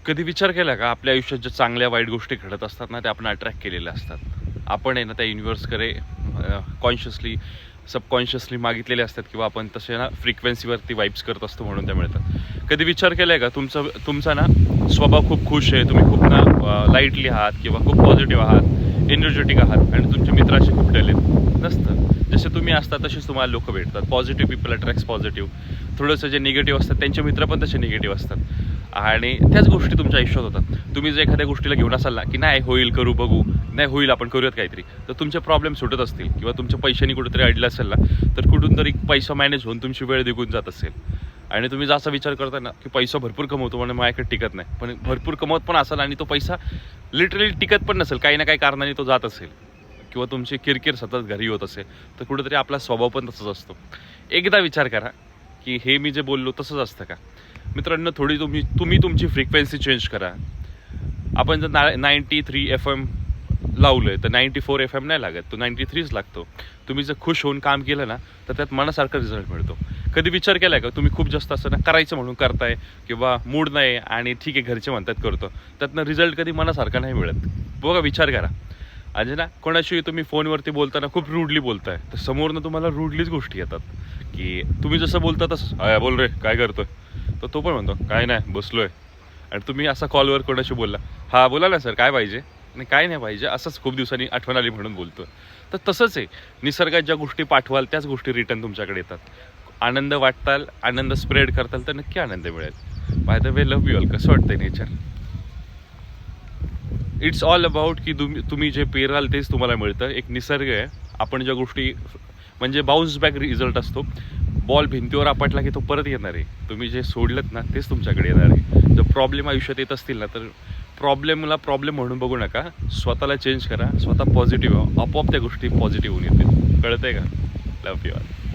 कधी विचार केला का आपल्या आयुष्यात ज्या चांगल्या वाईट गोष्टी घडत असतात ना, त्या आपण अट्रॅक्ट केलेल्या असतात. आपण आहे ना त्या युनिवर्सकडे कॉन्शियसली सबकॉन्शियसली मागितलेले असतात किंवा आपण तसे ना फ्रिक्वेन्सीवरती वाईब्स करत असतो म्हणून त्या मिळतात. कधी विचार केला आहे का तुमचा ना स्वभाव खूप खुश आहे, तुम्ही खूप ना लाईटली आहात किंवा खूप पॉझिटिव्ह आहात, एनर्जेटिक आहात आणि तुमचे मित्र असे खूप डल आहेत? नसतं. जसे तुम्ही असता तसेच तुम्हाला लोक भेटतात. Positive people attracts positive. थोडंसं जे निगेटिव्ह असतात त्यांचे मित्र पण तसे निगेटिव्ह असतात आणि त्याच गोष्टी तुमच्या आयुष्यात होतात. तुम्ही जर एखाद्या गोष्टीला घेऊन असाल ना की नाही होईल, करू, बघू, नाही होईल, आपण करूयात काहीतरी, तर तुमचे प्रॉब्लेम सुटत असतील किंवा तुमच्या पैशांनी कुठेतरी अडलं असेल ना, तर कुठून तरी पैसा मॅनेज होऊन तुमची वेळ निघून जात असेल आणि तुम्ही जसा विचार करता ना की पैसा भरपूर कमवतो म्हणून माझ्याकडे टिकत नाही, पण भरपूर कमवत पण असाल आणि तो पैसा लिटरली टिकत पण नसेल, काही ना काही कारणाने तो जात असेल किंवा तुमची किरकिर सतत घरी होत असेल, तर कुठेतरी आपला स्वभाव पण तसाच असतो. एकदा विचार करा की हे मी जे बोललो तसंच असतं का? मित्रांनो, थोडी तुम्ही तुमची फ्रिक्वेन्सी चेंज करा. आपण जर 93 FM लावलं आहे तर 94 FM नाही लागत, तो 93च लागतो. तुम्ही जर खुश होऊन काम केलं ना, तर त्यात मनासारखा रिझल्ट मिळतो. कधी विचार केला आहे का तुम्ही खूप जास्त असं ना करायचं म्हणून करताय किंवा मूड नाही आणि ठीक आहे घरचे म्हणतात करतो, त्यातनं रिझल्ट कधी मनासारखा नाही मिळत. बघा, विचार करा. म्हणजे ना कोणाशी तुम्ही फोनवरती बोलताना खूप रूडली बोलताय, तर समोरनं तुम्हाला रूडलीच गोष्टी येतात की तुम्ही जसं बोलता तसं आया बोल रे काय करतोय, तर तो पण म्हणतो काय नाही बसलोय. आणि तुम्ही असा कॉलवर कोणाशी बोलला, हा बोला ना सर काय पाहिजे, आणि काय नाही पाहिजे, असंच खूप दिवसांनी आठवण आली म्हणून बोलतो. तर तसंच आहे, निसर्गात ज्या गोष्टी पाठवाल त्याच गोष्टी रिटर्न तुमच्याकडे येतात. आनंद वाटताल, आनंद स्प्रेड करताल तर नक्की आनंद मिळेल. By the way, love you all. कसं वाटतंय नेचर? इट्स ऑल अबाउट की तुम्ही जे पेराल तेच तुम्हाला मिळतं. एक निसर्ग आहे. आपण ज्या गोष्टी म्हणजे बाउन्स बॅक रिझल्ट असतो. बॉल भिंतीवर आपटला की तो परत येणार आहे. तुम्ही जे सोडलं ना तेच तुमच्याकडे येणार आहे. जर प्रॉब्लेम आयुष्यात येत असतील ना, तर प्रॉब्लेमला प्रॉब्लेम म्हणून बघू नका. स्वतःला चेंज करा, स्वतः पॉझिटिव्ह व्हा, आपोआप त्या गोष्टी पॉझिटिव्ह होऊन येतील. कळतंय का? Love you all.